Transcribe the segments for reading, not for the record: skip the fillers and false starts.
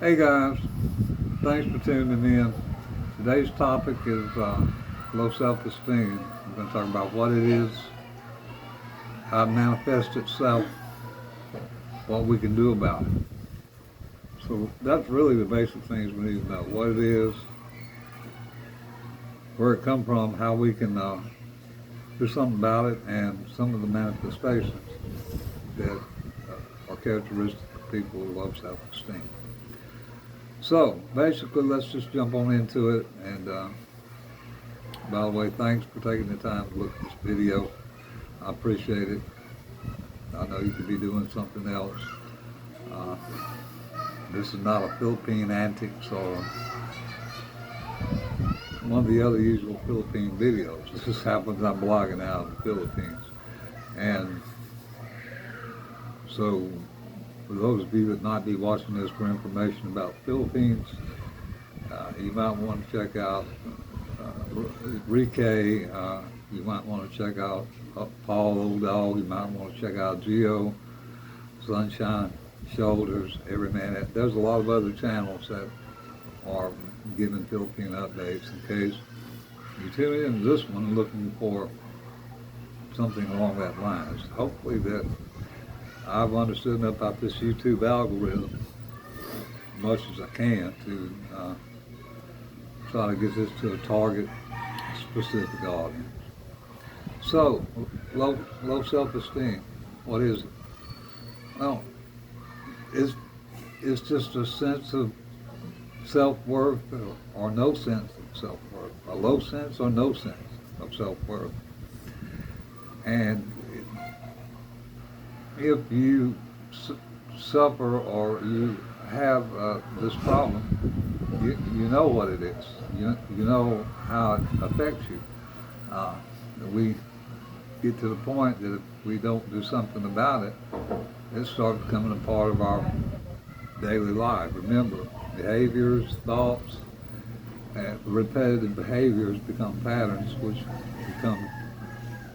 Hey guys, thanks for tuning in. Today's topic is low self-esteem. We're going to talk about what it is, how it manifests itself, what we can do about it. So that's really the basic things we need to know. What it is, where it comes from, how we can do something about it, and some of the manifestations that are characteristic of people with low self-esteem. So basically, let's just jump on into it. And by the way, thanks for taking the time to look at this video. I appreciate it. I know you could be doing something else. Uh, this is not a Philippine antics or one of the other usual Philippine videos. This just happens I'm blogging out in the Philippines. And so for those of you that might be watching this for information about the Philippines, you might want to check out Rike, you might want to check out Paul Old Dog, you might want to check out Geo, Sunshine Shoulders, Every Man. There's a lot of other channels that are giving Philippine updates in case you tune into this one looking for something along that lines. Hopefully that I've understood enough about this YouTube algorithm as much as I can to try to get this to a target specific audience. So, low self-esteem, what is it? Well, it's just a sense of self-worth or no sense of self-worth, a low sense or no sense of self-worth. And if you suffer or you have this problem, you know what it is. You know how it affects you. We get to the point that if we don't do something about it, it starts becoming a part of our daily life. Remember, behaviors, thoughts, and repetitive behaviors become patterns, which become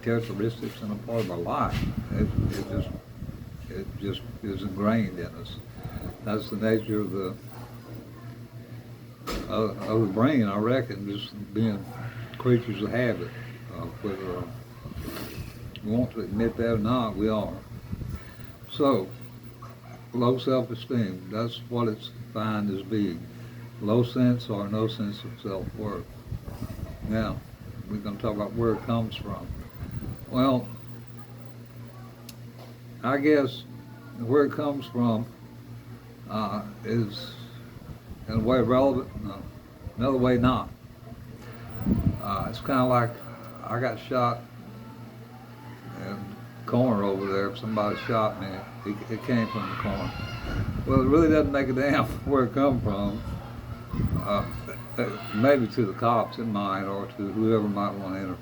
characteristics and a part of our life. It just is ingrained in us. That's the nature of the brain, I reckon, just being creatures of habit. Whether we want to admit that or not, we are. So, low self-esteem, that's what it's defined as being. Low sense or no sense of self-worth. Now, we're going to talk about where it comes from. Well, I guess where it comes from is in a way relevant, another way not. It's kind of like I got shot in the corner over there. If somebody shot me, it came from the corner. Well, it really doesn't make a damn where it come from. Maybe to the cops it might, or to whoever might want to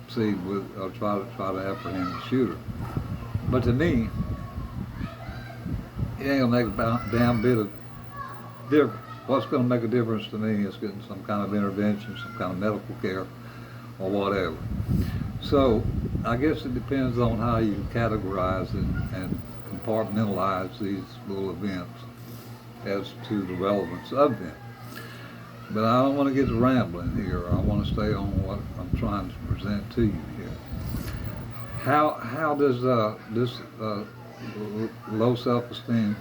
intercede with or try to apprehend the shooter. But to me, it ain't gonna make a damn bit of difference. What's gonna make a difference to me is getting some kind of intervention, some kind of medical care, or whatever. So I guess it depends on how you categorize and compartmentalize these little events as to the relevance of them. But I don't want to get to rambling here. I want to stay on what I'm trying to present to you here. How does this low self-esteem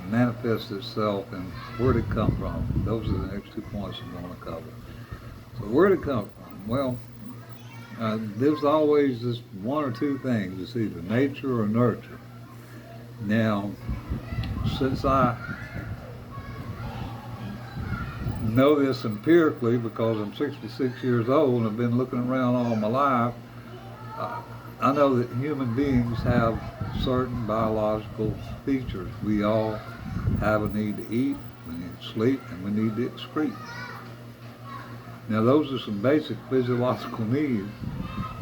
manifest itself, and where did it come from? Those are the next 2 points I'm going to cover. So where did it come from? Well, there's always this one or two things. It's either nature or nurture. Now, since I know this empirically because I'm 66 years old and I've been looking around all my life, I know that human beings have certain biological features. We all have a need to eat, we need to sleep, and we need to excrete. Now those are some basic physiological needs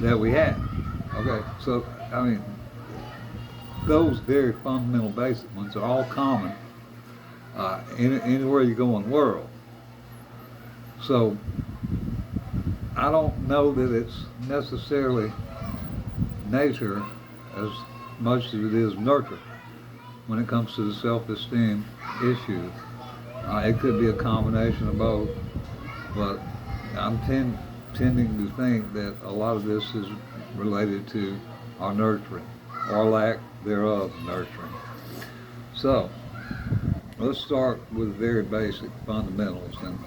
that we have. Okay, so I mean, those very fundamental basic ones are all common anywhere you go in the world. So I don't know that it's necessarily nature as much as it is nurture when it comes to the self-esteem issue It could be a combination of both, but I'm tending to think that a lot of this is related to our nurturing, or lack thereof nurturing. So, let's start with very basic fundamentals. And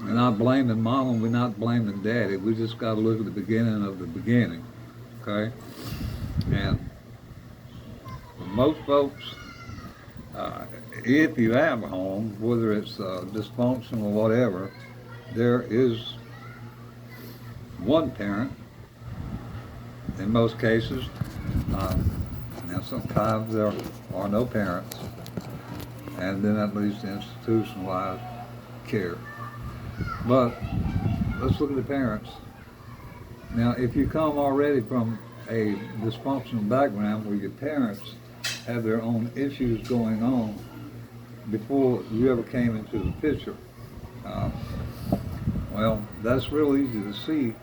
we're not blaming mama, we're not blaming daddy. We just got to look at the beginning of the beginning, okay? And for most folks, if you have a home, whether it's dysfunctional or whatever, there is one parent in most cases. Now sometimes there are no parents, and then that leads to institutionalized care. But let's look at the parents. Now, if you come already from a dysfunctional background where your parents have their own issues going on before you ever came into the picture, well, that's real easy to see,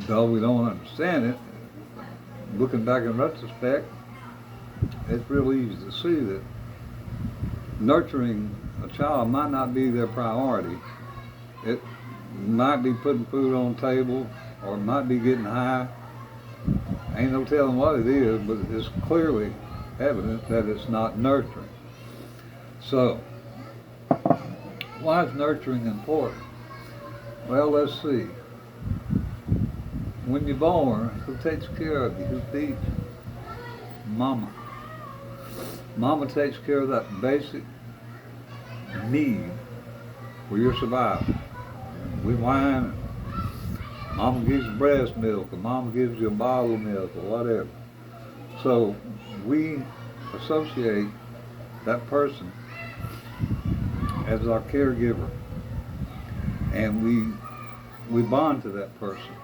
though we don't understand it. Looking back in retrospect, it's real easy to see that nurturing a child might not be their priority. It might be putting food on the table, or it might be getting high. Ain't no telling what it is, but it's clearly evident that it's not nurturing. So, why is nurturing important? Well, let's see. When you're born, who takes care of you? Who feeds you? Mama. Mama takes care of that basic need for your survival. We whine, mama gives you breast milk, or mama gives you a bottle of milk, or whatever. So we associate that person as our caregiver, and we bond to that person,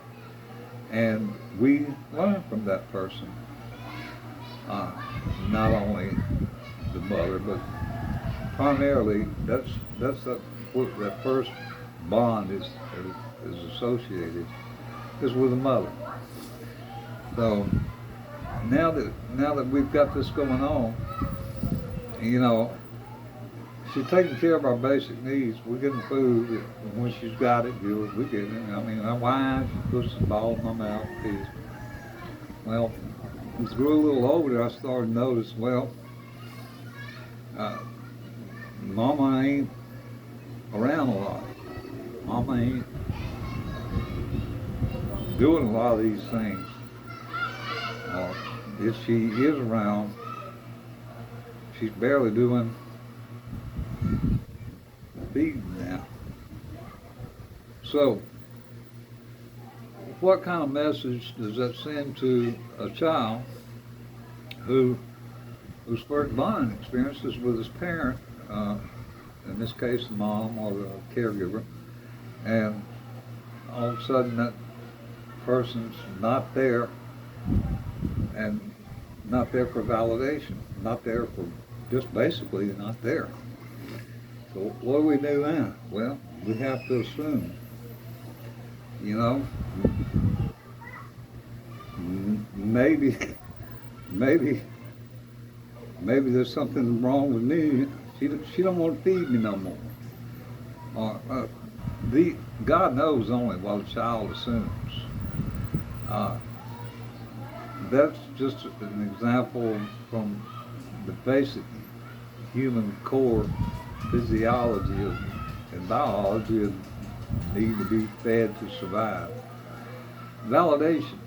and we learn from that person. Not only the mother, but primarily that's what that first bond is associated is with the mother. So now that we've got this going on, you know, she's taking care of our basic needs. We're getting food. When she's got it, we get it. I mean, I whine, she puts the ball in my mouth. Well, as I grew a little older, I started to notice, well, mama ain't around a lot. Mama ain't doing a lot of these things. If she is around, she's barely doing feeding now. So, what kind of message does that send to a child whose first bonding experience is with his parent, in this case the mom or the caregiver, and all of a sudden that person's not there, and not there for validation, not there for, just basically not there. So what do we do now? Well, we have to assume, you know, maybe there's something wrong with me. She don't want to feed me no more. God knows only what a child assumes. That's just an example from the basic human core physiology and biology of need to be fed to survive. Validation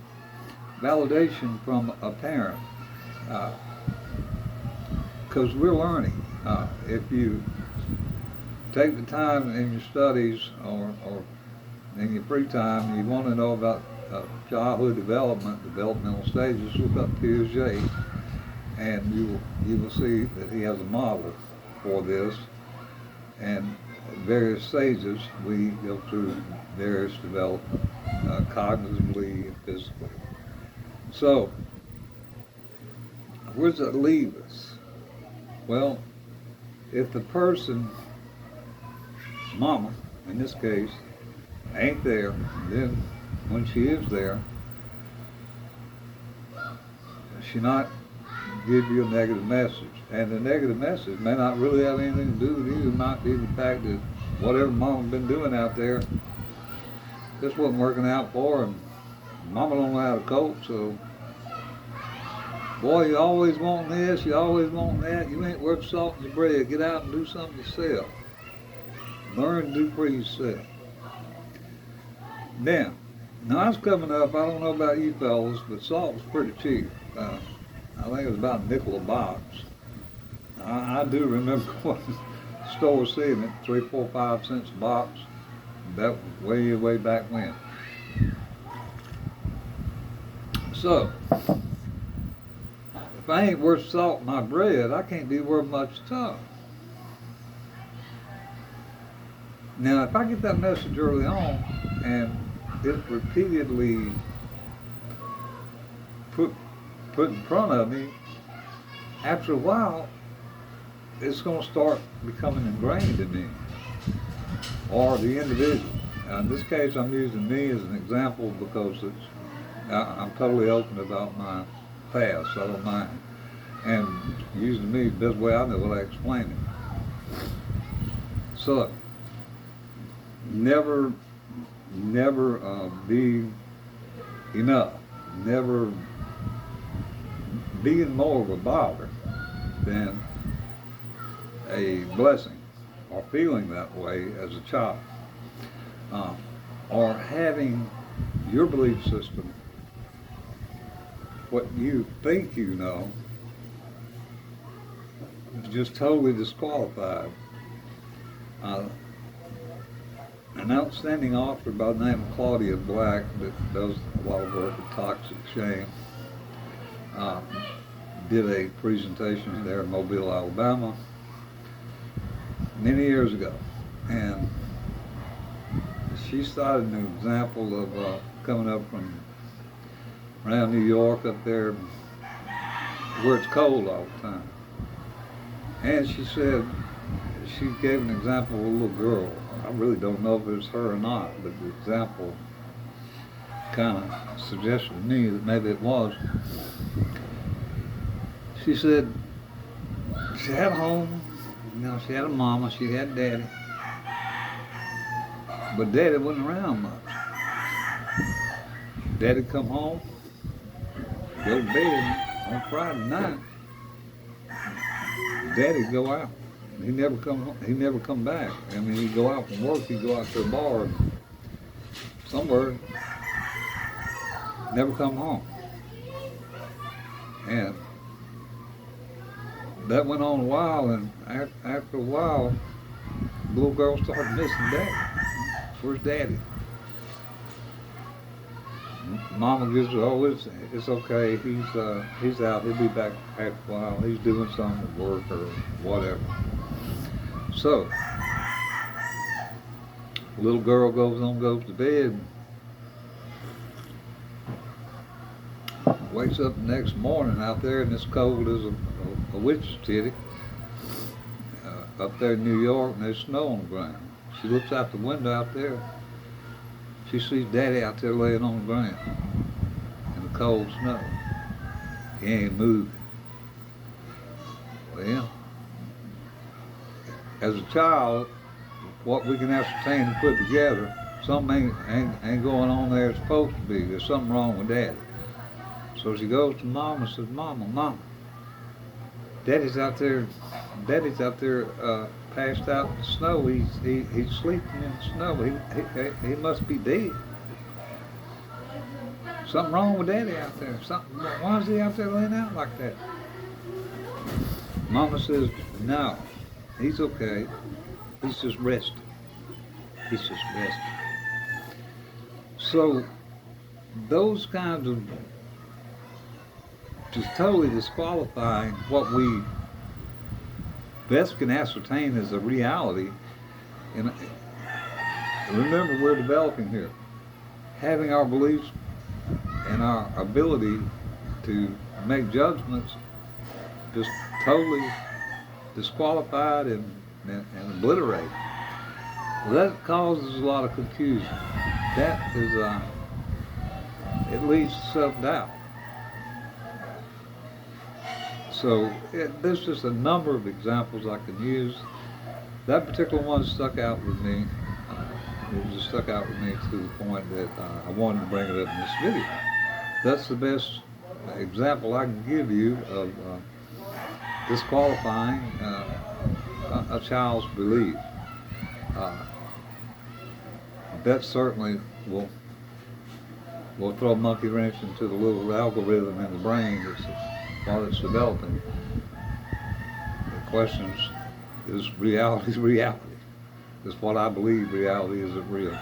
from a parent, because we're learning. If you take the time in your studies or in your free time, you want to know about childhood developmental stages, look up Piaget, and you will see that he has a model for this. And various stages, we go through various development, cognitively and physically. So, where does that leave us? Well, if the person, mama in this case, ain't there, then when she is there, she's not give you a negative message. And the negative message may not really have anything to do with you. It might be the fact that whatever Mama's been doing out there, this wasn't working out for her, and Mama don't know how to cope, so boy, you always want this, you always want that, you ain't worth salt in the bread. Get out and do something yourself. Learn to do for yourself. Now it's coming up, I don't know about you fellas, but salt was pretty cheap. I think it was about a nickel a box. I do remember going to the store seeing it, 3, 4, 5 cents a box. That was way back when. So, if I ain't worth salt in my bread, I can't be worth much at all. Now, if I get that message early on and it's repeatedly put in front of me, after a while, it's going to start becoming ingrained in me, or the individual. In this case, I'm using me as an example because I'm totally open about my past, so I don't mind. And using me the best way I know what I explain it. So, never be enough. Never being more of a bother than a blessing, or feeling that way as a child, or having your belief system, what you think you know, is just totally disqualified. An outstanding author by the name of Claudia Black that does a lot of work with toxic shame did a presentation there in Mobile, Alabama many years ago, and she cited an example of coming up from around New York up there where it's cold all the time. And she said, she gave an example of a little girl. I really don't know if it's her or not, but the example kind of suggested to me that maybe it was. She said she had a home, she had a mama, she had daddy, but daddy wasn't around much. Daddy'd come home, go to bed on Friday night. Daddy'd go out. He never come home. He never come back. I mean, he'd go out from work. He'd go out to a bar somewhere. Never come home. And that went on a while. And after a while, the little girl started missing Daddy. Where's Daddy? Mama gives her, oh, it's okay. He's out. He'll be back after a while. He's doing something at work or whatever. So, the little girl goes to bed, wakes up the next morning out there and it's cold as a witch's titty up there in New York, and there's snow on the ground. She looks out the window out there. She sees Daddy out there laying on the ground in the cold snow. He ain't moving. Well, as a child, what we can ascertain and put together, something ain't going on there it's supposed to be. There's something wrong with Daddy. So she goes to Mama and says, Mama, Daddy's out there passed out in the snow. He's sleeping in the snow. He must be dead. Something wrong with Daddy out there. Why is he out there laying out like that? Mama says, no, he's okay. He's just resting. So those kinds of just totally disqualifying what we best can ascertain as a reality. And remember, we're developing here. Having our beliefs and our ability to make judgments just totally disqualified and obliterated. Well, that causes a lot of confusion. That is, it leads to self-doubt. So there's just a number of examples I can use. That particular one stuck out with me. It just stuck out with me to the point that I wanted to bring it up in this video. That's the best example I can give you of disqualifying a child's belief. That certainly will throw a monkey wrench into the little algorithm in the brain while it's developing. The questions is reality reality? Is what I believe reality is it real?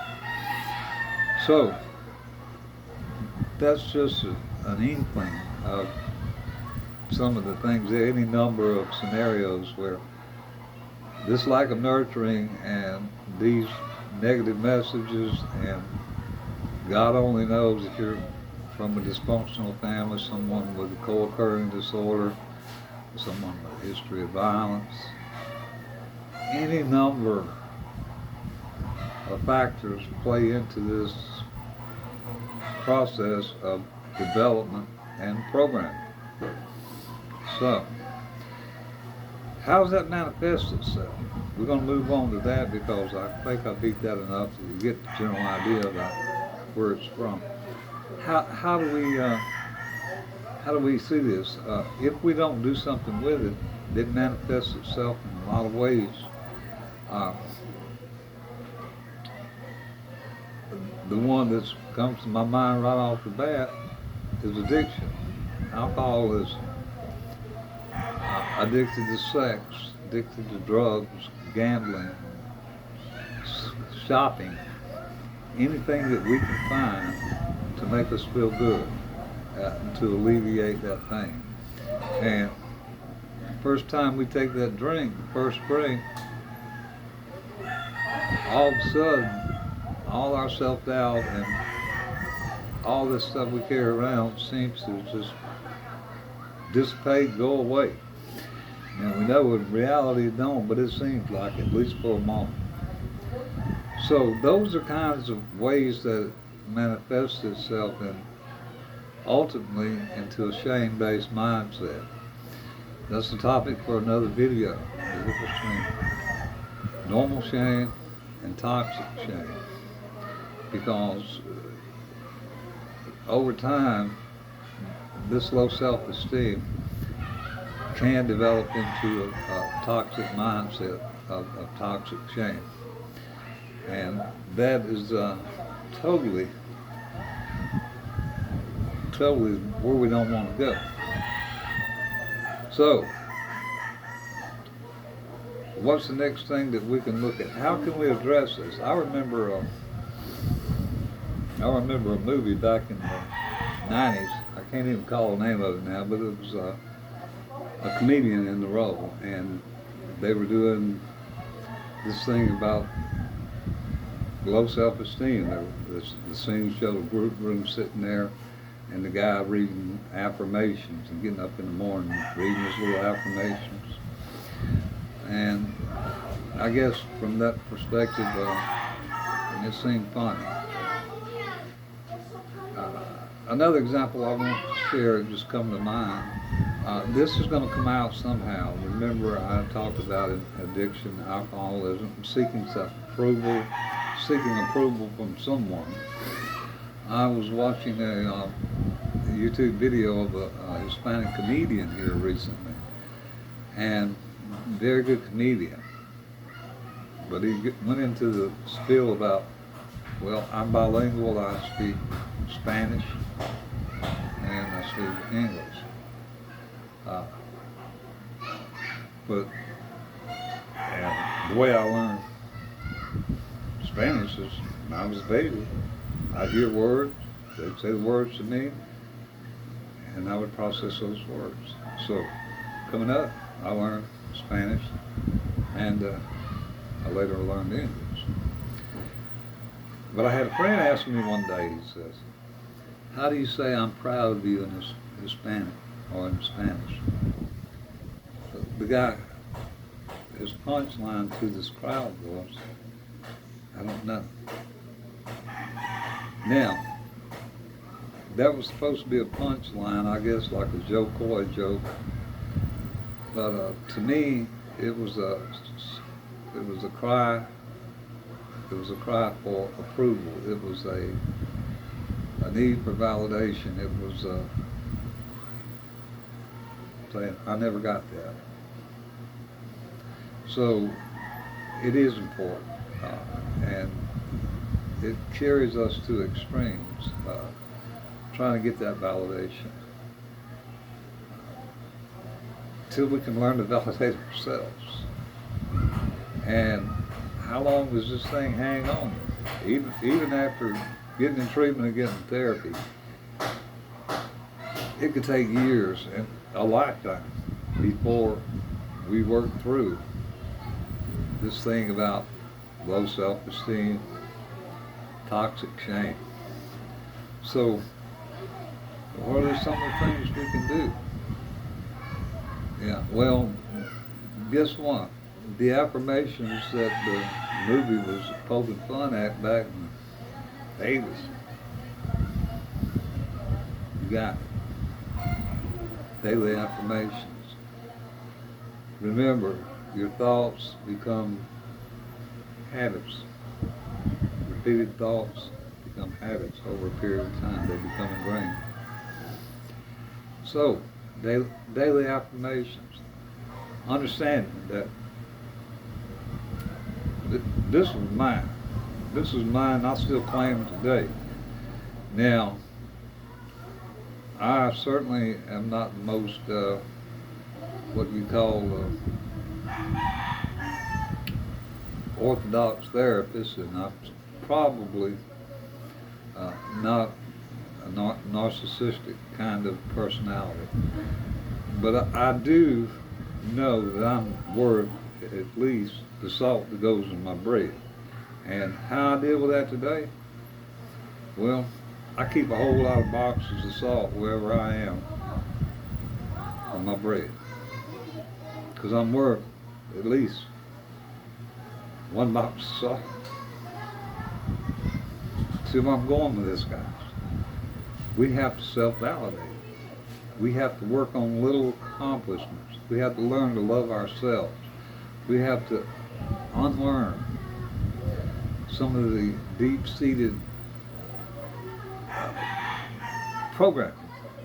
So that's just an inkling of some of the things, any number of scenarios where this lack of nurturing and these negative messages, and God only knows if you're from a dysfunctional family, someone with a co-occurring disorder, someone with a history of violence, any number of factors play into this process of development and programming. So, how does that manifest itself? We're going to move on to that because I think I beat that enough so you get the general idea about where it's from. How do we see this? If we don't do something with it, it manifests itself in a lot of ways. The one that comes to my mind right off the bat is addiction. Alcoholism, addicted to sex, addicted to drugs, gambling, shopping, anything that we can find to make us feel good, to alleviate that pain. And first time we take that drink, the first drink, all of a sudden, all our self-doubt and all this stuff we carry around seems to just dissipate, go away. And we know in reality it don't, but it seems like it, at least for a moment. So those are kinds of ways that it manifests itself in, ultimately into a shame-based mindset. That's the topic for another video, the difference between normal shame and toxic shame. Because over time, this low self-esteem can develop into a toxic mindset of toxic shame. And that is totally where we don't want to go. So, what's the next thing that we can look at? How can we address this? I remember a movie back in the 90s. I can't even call the name of it now, but it was a comedian in the role, and they were doing this thing about low self-esteem. The scene showed a group room sitting there, and the guy reading affirmations and getting up in the morning, reading his little affirmations. And I guess from that perspective, it seemed funny. Another example I want to share just come to mind. This is going to come out somehow. Remember, I talked about addiction, alcoholism, seeking approval from someone. I was watching a YouTube video of a Hispanic comedian here recently, and very good comedian. But he went into the spiel about, well, I'm bilingual, I speak Spanish, and I speak English. But the way I learned Spanish is when I was a baby. I'd hear words, they'd say the words to me, and I would process those words. So coming up, I learned Spanish, and I later learned English. But I had a friend ask me one day, he says, how do you say I'm proud of you in Hispanic or in Spanish? So the guy, his punchline to this crowd was, I don't know. Now, that was supposed to be a punchline, I guess, like a Jo Koy joke, But to me, it was a cry. It was a cry for approval. It was a need for validation. It was saying, I never got that. So it is important, and it carries us to extremes, trying to get that validation, till we can learn to validate ourselves. And how long does this thing hang on? Even after getting in treatment and getting therapy, it could take years and a lifetime before we work through this thing about low self-esteem, toxic shame. So what are some of the things we can do? Yeah, well, guess what? The affirmations that the movie was poking fun at back in the 80s, you got it. Daily affirmations. Remember, your thoughts become habits. Repeated thoughts become habits over a period of time. They become ingrained. So, daily affirmations. Understanding that this was mine. This is mine. I still claim it today. Now, I certainly am not the most what you call orthodox therapist, and I'm probably not a narcissistic kind of personality. But I do know that I'm worth at least the salt that goes in my bread. And how I deal with that today? Well, I keep a whole lot of boxes of salt wherever I am on my bread, because I'm worth at least one box of salt. See where I'm going with this, guys? We have to self-validate. We have to work on little accomplishments. We have to learn to love ourselves. We have to unlearn some of the deep-seated programming,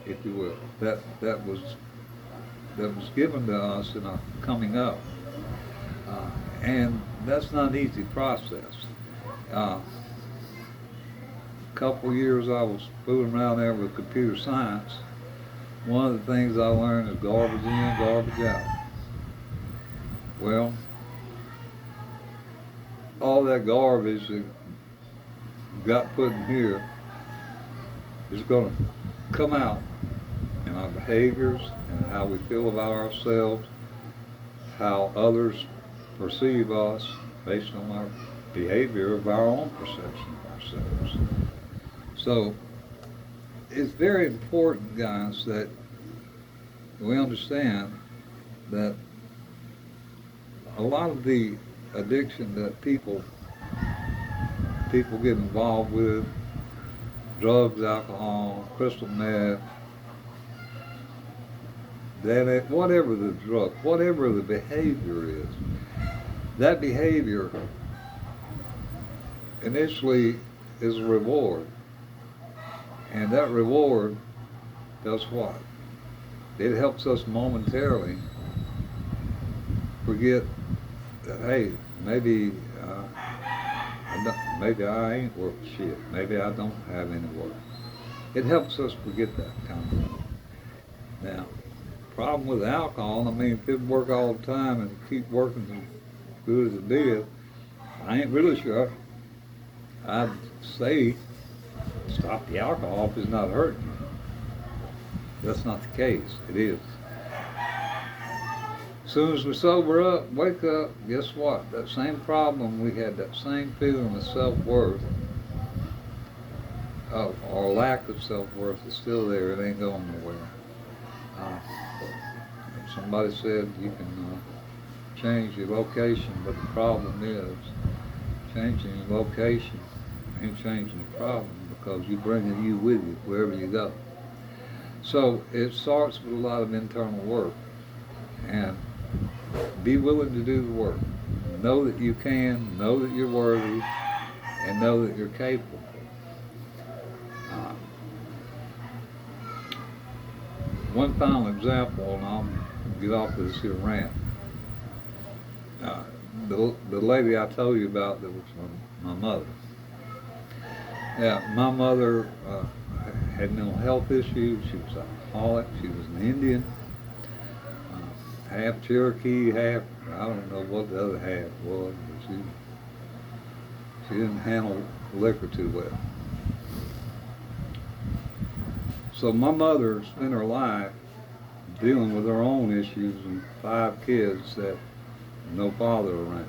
if you will, that was given to us in our coming up, and that's not an easy process. A couple years I was fooling around there with computer science. One of the things I learned is garbage in, garbage out. Well, all that garbage that got put in here is going to come out in our behaviors and how we feel about ourselves, how others perceive us based on our behavior of our own perception of ourselves. So it's very important, guys, that we understand that a lot of the addiction that people get involved with, drugs, alcohol, crystal meth, whatever the drug, whatever the behavior is, that behavior initially is a reward. And that reward does what? It helps us momentarily forget that, hey, maybe I ain't worth shit. Maybe I don't have any worth. It helps us forget that kind of thing. Now, problem with alcohol, I mean, if it work all the time and keep working as good as it did, I ain't really sure I'd say stop the alcohol if it's not hurting you. That's not the case. It is. As soon as we sober up, wake up, guess what? That same problem we had, that same feeling of self-worth, or lack of self-worth, is still there. It ain't going nowhere. Somebody said you can change your location, but the problem is changing your location ain't changing the problem, because you're bringing you with you wherever you go. So it starts with a lot of internal work. and be willing to do the work. Know that you can, know that you're worthy, and know that you're capable. Uh, One final example, and I'll get off this here rant. The lady I told you about that was my mother. Yeah, my mother had mental health issues. She was alcoholic. She was an Indian, half Cherokee, half, I don't know what the other half was, but she didn't handle liquor too well. So my mother spent her life dealing with her own issues and 5 kids that no father around.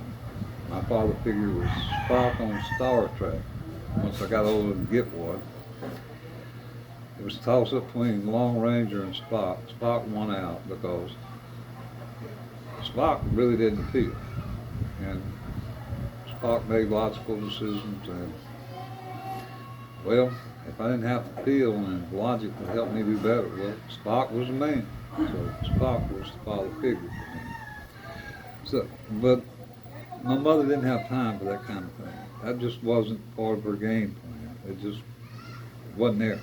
My father figure was Spock on Star Trek. Once I got old enough to get one, it was tossed up between Long Ranger and Spock. Spock won out because Spock really didn't feel. And Spock made logical decisions, and well, if I didn't have to feel and logic would help me do better, well, Spock was the man. So Spock was the father figure for me. So, but my mother didn't have time for that kind of thing. That just wasn't part of her game plan. It just wasn't there.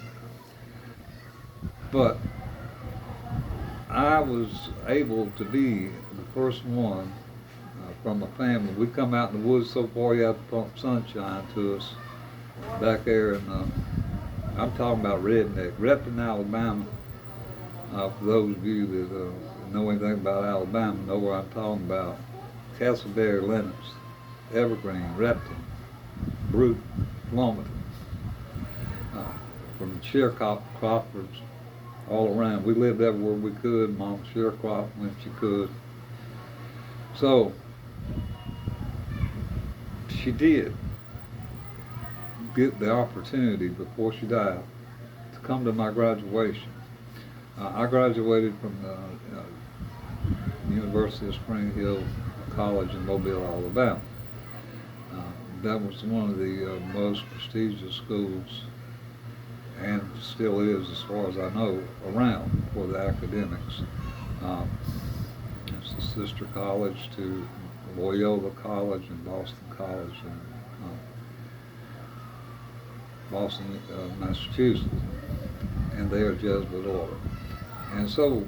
But I was able to be the first one from a family. We come out in the woods so far you have to pump sunshine to us back there in, I'm talking about redneck, Repton, Alabama. For those of you that know anything about Alabama, know where I'm talking about. Castleberry, Lennox, Evergreen, Repton, Brute, Wilmington, from the sharecroppers all around. We lived everywhere we could. Mom sharecropped when she could. So she did get the opportunity before she died to come to my graduation. I graduated from the University of Spring Hill College in Mobile, Alabama. That was one of the most prestigious schools, and still is, as far as I know, around for the academics. It's the sister college to Loyola College and Boston College in Boston, Massachusetts, and they are Jesuit order. And so,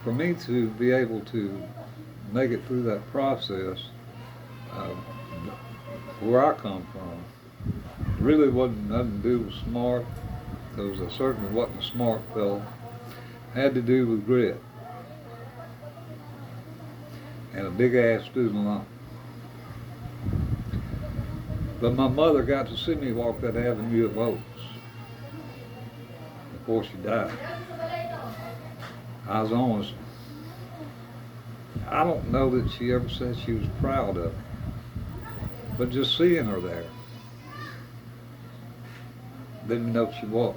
for me to be able to make it through that process, where I come from, really wasn't nothing to do with smart, because I certainly wasn't a smart fellow. Had to do with grit and a big ass student loan. But my mother got to see me walk that avenue of oaks before she died. I was honest. I don't know that she ever said she was proud of it, but just seeing her there, didn't know she was.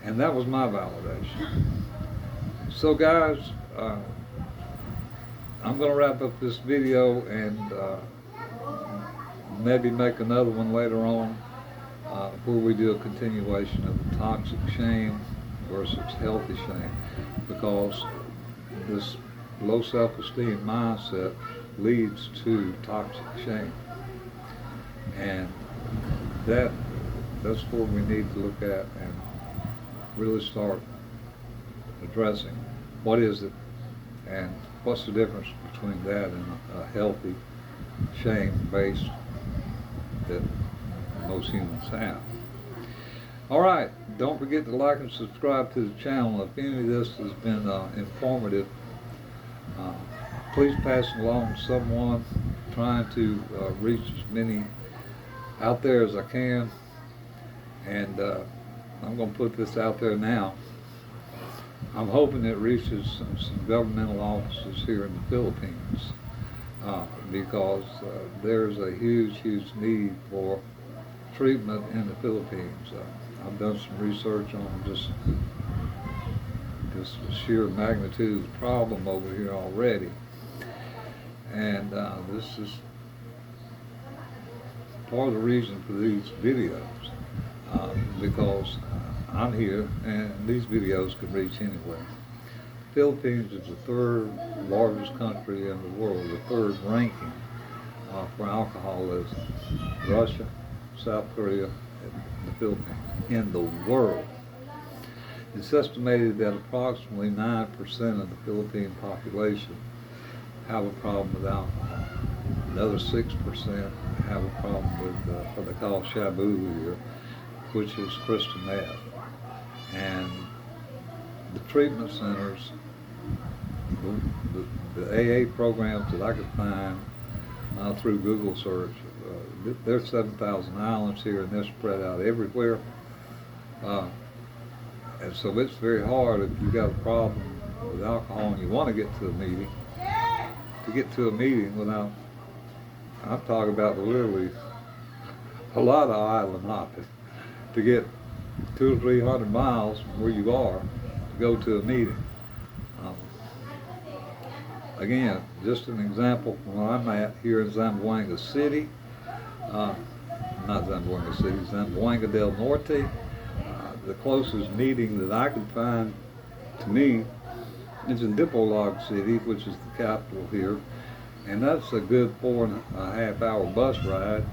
And that was my validation. So guys, I'm going to wrap up this video and maybe make another one later on where we do a continuation of toxic shame versus healthy shame, because this low self-esteem mindset leads to toxic shame, and that's where we need to look at and really start addressing what is it and what's the difference between that and a healthy shame base that most humans have. All right, don't forget to like and subscribe to the channel. If any of this has been informative, please pass it along to someone. Trying to reach as many out there as I can, and I'm going to put this out there now. I'm hoping it reaches some governmental offices here in the Philippines, because there's a huge need for treatment in the Philippines. I've done some research on just the sheer magnitude of the problem over here already, and this is part of the reason for these videos, because I'm here and these videos can reach anywhere. Philippines is the third largest country in the world, the third ranking for alcoholism. Russia, South Korea, and the Philippines in the world. It's estimated that approximately 9% of the Philippine population have a problem with alcohol. Another 6% have a problem with what they call shabu here, which is crystal meth. And the treatment centers, the AA programs that I could find through Google search, there's 7,000 islands here and they're spread out everywhere. And so it's very hard if you've got a problem with alcohol and you want to get to a meeting without, I'm talking about literally a lot of island hopping to get 200 or 300 miles from where you are to go to a meeting. Again, just an example from where I'm at here in Zamboanga City, not Zamboanga City, Zamboanga del Norte. The closest meeting that I could find to me is in Dipolog City, which is the capital here, and that's a good 4.5 hour bus ride.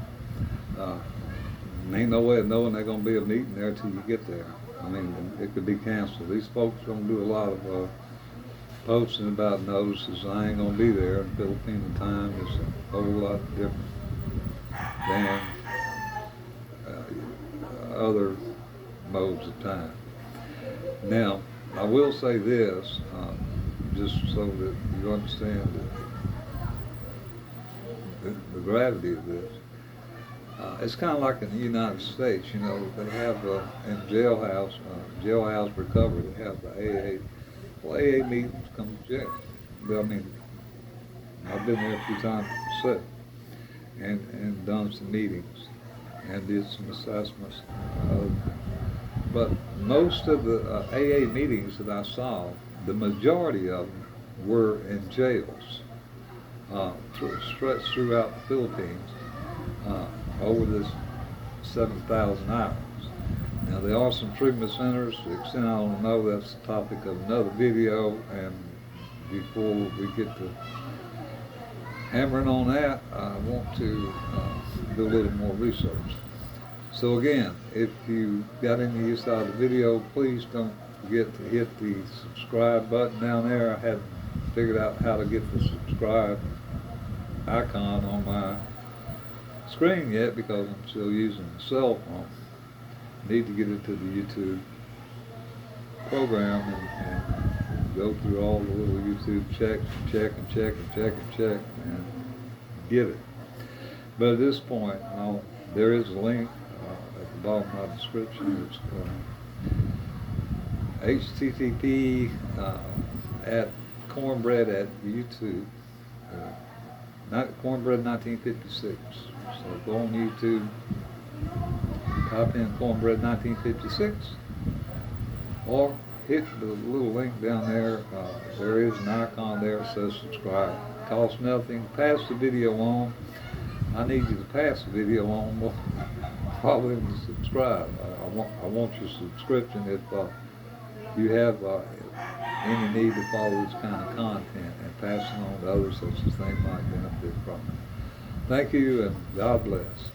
Ain't no way of knowing there's going to be a meeting there till you get there. I mean, it could be canceled. These folks are going to do a lot of posting about notices. I ain't going to be there. In Filipino time is a whole lot different than other modes of time. Now, I will say this, just so that you understand the gravity of this. It's kind of like in the United States, you know, they have in jailhouse recovery, they have the AA. Well, AA meetings come to jail. But, I mean, I've been there a few times myself and done some meetings and did some assessments. But most of the AA meetings that I saw, the majority of them were in jails, stretched throughout the Philippines over this 7,000 hours. Now there are some treatment centers. To the extent I don't know, that's the topic of another video, and before we get to hammering on that, I want to do a little more research. So again, if you got any use out of the video, please don't forget to hit the subscribe button down there. I haven't figured out how to get the subscribe icon on my screen yet because I'm still using the cell phone. Need to get into the YouTube program and go through all the little YouTube checks, check and get it. But at this point, there is a link at the bottom of my description. It's http at cornbread at YouTube, not cornbread 1956. So go on YouTube, type in cornbread 1956, or hit the little link down there. There is an icon there that says subscribe. It costs nothing. Pass the video on. I need you to pass the video on more probably than to subscribe. I want your subscription if you have any need to follow this kind of content and pass it on to others such as they might benefit from it. Thank you and God bless.